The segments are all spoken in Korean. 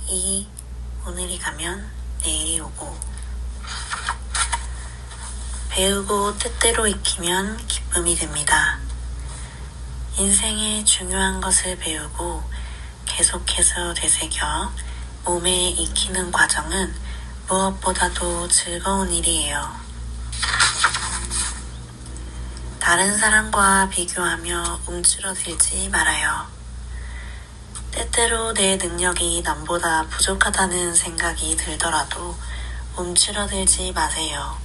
2. 오늘이 가면 내일이 오고. 배우고 뜻대로 익히면 기쁨이 됩니다. 인생의 중요한 것을 배우고 계속해서 되새겨 몸에 익히는 과정은 무엇보다도 즐거운 일이에요. 다른 사람과 비교하며 움츠러들지 말아요. 때때로 내 능력이 남보다 부족하다는 생각이 들더라도 움츠러들지 마세요.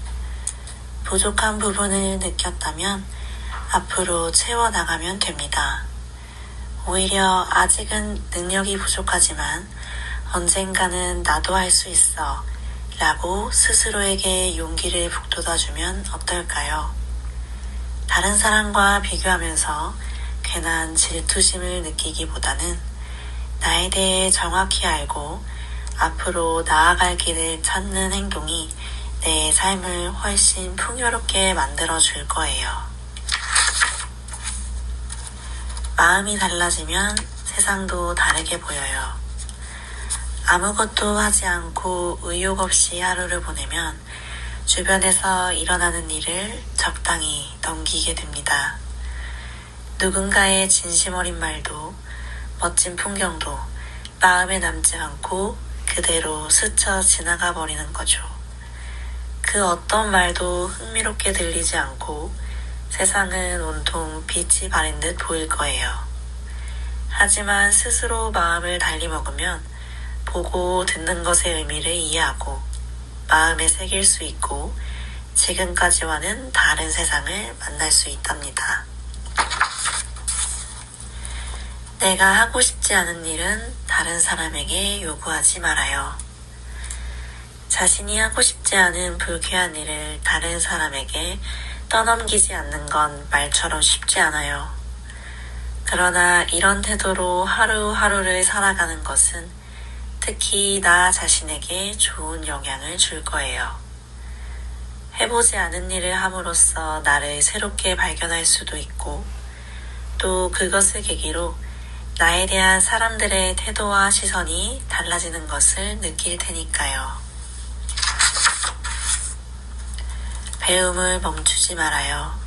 부족한 부분을 느꼈다면 앞으로 채워나가면 됩니다. 오히려 아직은 능력이 부족하지만 언젠가는 나도 할 수 있어 라고 스스로에게 용기를 북돋아주면 어떨까요? 다른 사람과 비교하면서 괜한 질투심을 느끼기보다는 나에 대해 정확히 알고 앞으로 나아갈 길을 찾는 행동이 내 삶을 훨씬 풍요롭게 만들어줄 거예요. 마음이 달라지면 세상도 다르게 보여요. 아무것도 하지 않고 의욕 없이 하루를 보내면 주변에서 일어나는 일을 적당히 넘기게 됩니다. 누군가의 진심 어린 말도 멋진 풍경도 마음에 남지 않고 그대로 스쳐 지나가 버리는 거죠. 그 어떤 말도 흥미롭게 들리지 않고 세상은 온통 빛이 바랜 듯 보일 거예요. 하지만 스스로 마음을 달리 먹으면 보고 듣는 것의 의미를 이해하고 마음에 새길 수 있고 지금까지와는 다른 세상을 만날 수 있답니다. 내가 하고 싶지 않은 일은 다른 사람에게 요구하지 말아요. 자신이 하고 싶지 않은 불쾌한 일을 다른 사람에게 떠넘기지 않는 건 말처럼 쉽지 않아요. 그러나 이런 태도로 하루하루를 살아가는 것은 특히 나 자신에게 좋은 영향을 줄 거예요. 해보지 않은 일을 함으로써 나를 새롭게 발견할 수도 있고 또 그것을 계기로 나에 대한 사람들의 태도와 시선이 달라지는 것을 느낄 테니까요. 배움을 멈추지 말아요.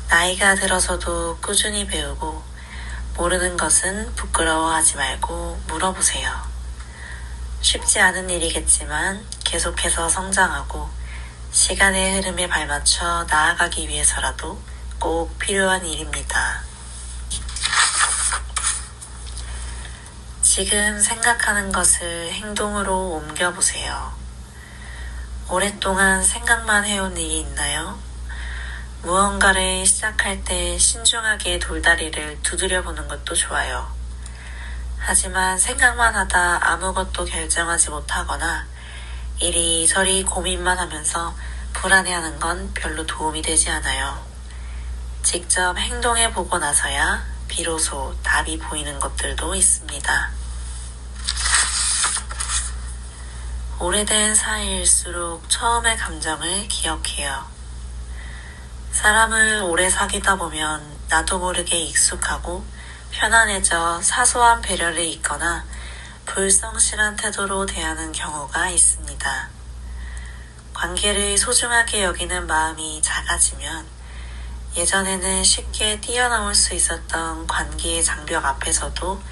나이가 들어서도 꾸준히 배우고 모르는 것은 부끄러워하지 말고 물어보세요. 쉽지 않은 일이겠지만 계속해서 성장하고 시간의 흐름에 발맞춰 나아가기 위해서라도 꼭 필요한 일입니다. 지금 생각하는 것을 행동으로 옮겨보세요. 오랫동안 생각만 해온 일이 있나요? 무언가를 시작할 때 신중하게 돌다리를 두드려보는 것도 좋아요. 하지만 생각만 하다 아무것도 결정하지 못하거나 이리저리 고민만 하면서 불안해하는 건 별로 도움이 되지 않아요. 직접 행동해보고 나서야 비로소 답이 보이는 것들도 있습니다. 오래된 사이일수록 처음의 감정을 기억해요. 사람을 오래 사귀다 보면 나도 모르게 익숙하고 편안해져 사소한 배려를 잊거나 불성실한 태도로 대하는 경우가 있습니다. 관계를 소중하게 여기는 마음이 작아지면 예전에는 쉽게 뛰어넘을 수 있었던 관계의 장벽 앞에서도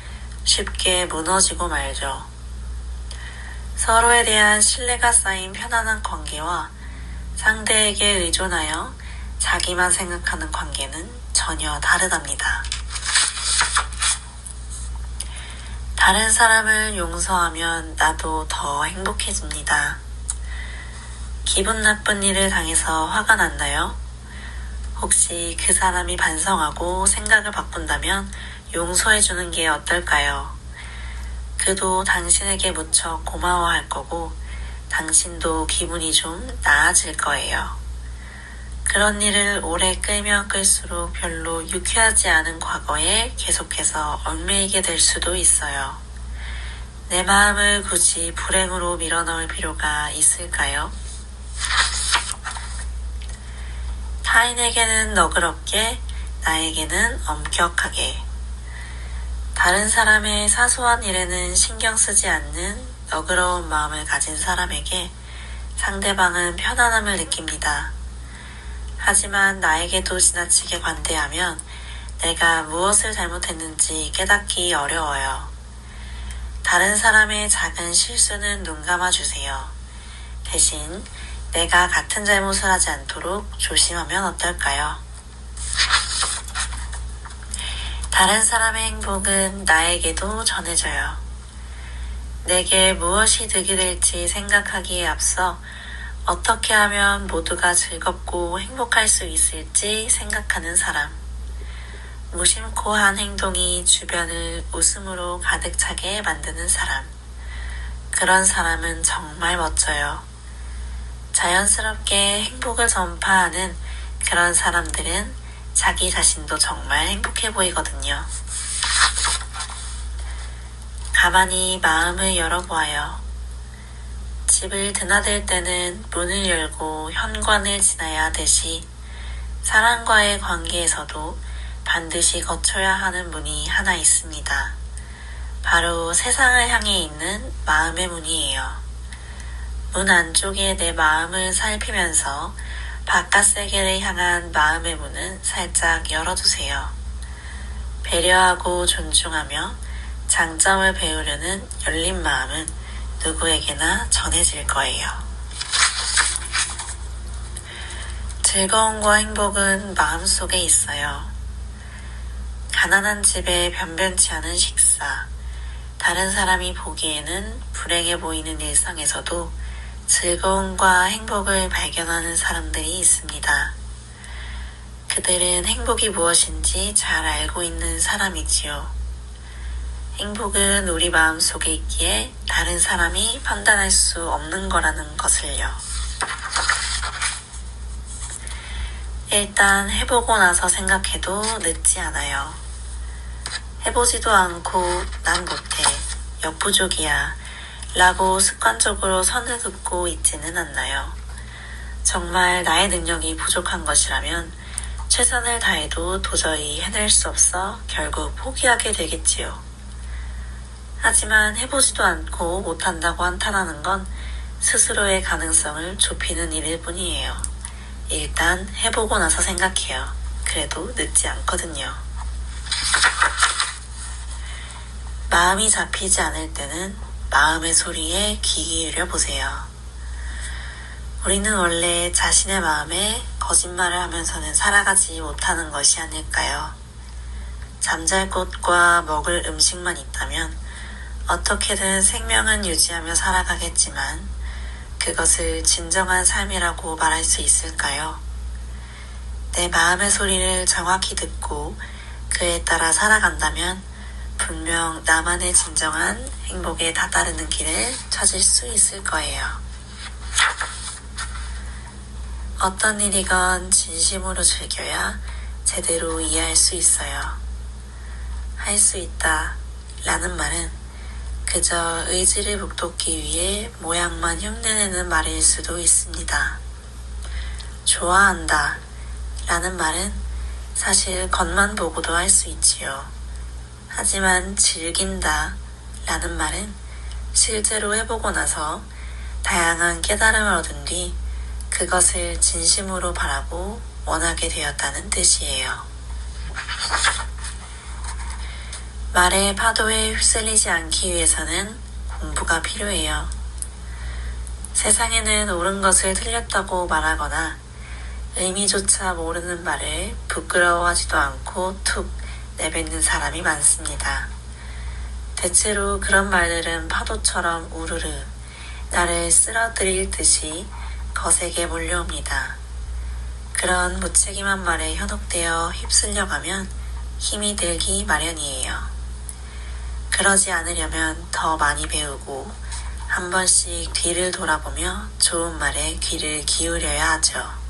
쉽게 무너지고 말죠. 서로에 대한 신뢰가 쌓인 편안한 관계와 상대에게 의존하여 자기만 생각하는 관계는 전혀 다르답니다. 다른 사람을 용서하면 나도 더 행복해집니다. 기분 나쁜 일을 당해서 화가 났나요? 혹시 그 사람이 반성하고 생각을 바꾼다면 용서해주는 게 어떨까요? 그도 당신에게 무척 고마워할 거고 당신도 기분이 좀 나아질 거예요. 그런 일을 오래 끌면 끌수록 별로 유쾌하지 않은 과거에 계속해서 얽매이게 될 수도 있어요. 내 마음을 굳이 불행으로 밀어넣을 필요가 있을까요? 타인에게는 너그럽게, 나에게는 엄격하게. 다른 사람의 사소한 일에는 신경 쓰지 않는 너그러운 마음을 가진 사람에게 상대방은 편안함을 느낍니다. 하지만 나에게도 지나치게 관대하면 내가 무엇을 잘못했는지 깨닫기 어려워요. 다른 사람의 작은 실수는 눈 감아주세요. 대신 내가 같은 잘못을 하지 않도록 조심하면 어떨까요? 다른 사람의 행복은 나에게도 전해져요. 내게 무엇이 득이 될지 생각하기에 앞서 어떻게 하면 모두가 즐겁고 행복할 수 있을지 생각하는 사람. 무심코 한 행동이 주변을 웃음으로 가득 차게 만드는 사람. 그런 사람은 정말 멋져요. 자연스럽게 행복을 전파하는 그런 사람들은 자기 자신도 정말 행복해 보이거든요. 가만히 마음을 열어보아요. 집을 드나들 때는 문을 열고 현관을 지나야 하듯이 사람과의 관계에서도 반드시 거쳐야 하는 문이 하나 있습니다. 바로 세상을 향해 있는 마음의 문이에요. 문 안쪽에 내 마음을 살피면서 바깥 세계를 향한 마음의 문은 살짝 열어두세요. 배려하고 존중하며 장점을 배우려는 열린 마음은 누구에게나 전해질 거예요. 즐거움과 행복은 마음속에 있어요. 가난한 집에 변변치 않은 식사, 다른 사람이 보기에는 불행해 보이는 일상에서도 즐거움과 행복을 발견하는 사람들이 있습니다. 그들은 행복이 무엇인지 잘 알고 있는 사람이지요. 행복은 우리 마음속에 있기에 다른 사람이 판단할 수 없는 거라는 것을요. 일단 해보고 나서 생각해도 늦지 않아요. 해보지도 않고 난 못해, 역부족이야 라고 습관적으로 선을 긋고 있지는 않나요? 정말 나의 능력이 부족한 것이라면 최선을 다해도 도저히 해낼 수 없어 결국 포기하게 되겠지요. 하지만 해보지도 않고 못한다고 한탄하는 건 스스로의 가능성을 좁히는 일일 뿐이에요. 일단 해보고 나서 생각해요. 그래도 늦지 않거든요. 마음이 잡히지 않을 때는 마음의 소리에 귀 기울여 보세요. 우리는 원래 자신의 마음에 거짓말을 하면서는 살아가지 못하는 것이 아닐까요? 잠잘 곳과 먹을 음식만 있다면 어떻게든 생명은 유지하며 살아가겠지만 그것을 진정한 삶이라고 말할 수 있을까요? 내 마음의 소리를 정확히 듣고 그에 따라 살아간다면 분명 나만의 진정한 행복에 다다르는 길을 찾을 수 있을 거예요. 어떤 일이건 진심으로 즐겨야 제대로 이해할 수 있어요. 할 수 있다 라는 말은 그저 의지를 북돋기 위해 모양만 흉내내는 말일 수도 있습니다. 좋아한다 라는 말은 사실 겉만 보고도 할 수 있지요. 하지만 즐긴다 라는 말은 실제로 해보고 나서 다양한 깨달음을 얻은 뒤 그것을 진심으로 바라고 원하게 되었다는 뜻이에요. 말의 파도에 휩쓸리지 않기 위해서는 공부가 필요해요. 세상에는 옳은 것을 틀렸다고 말하거나 의미조차 모르는 말을 부끄러워하지도 않고 툭 내뱉는 사람이 많습니다. 대체로 그런 말들은 파도처럼 우르르 나를 쓰러뜨릴 듯이 거세게 몰려옵니다. 그런 무책임한 말에 현혹되어 휩쓸려가면 힘이 들기 마련이에요. 그러지 않으려면 더 많이 배우고 한 번씩 뒤를 돌아보며 좋은 말에 귀를 기울여야 하죠.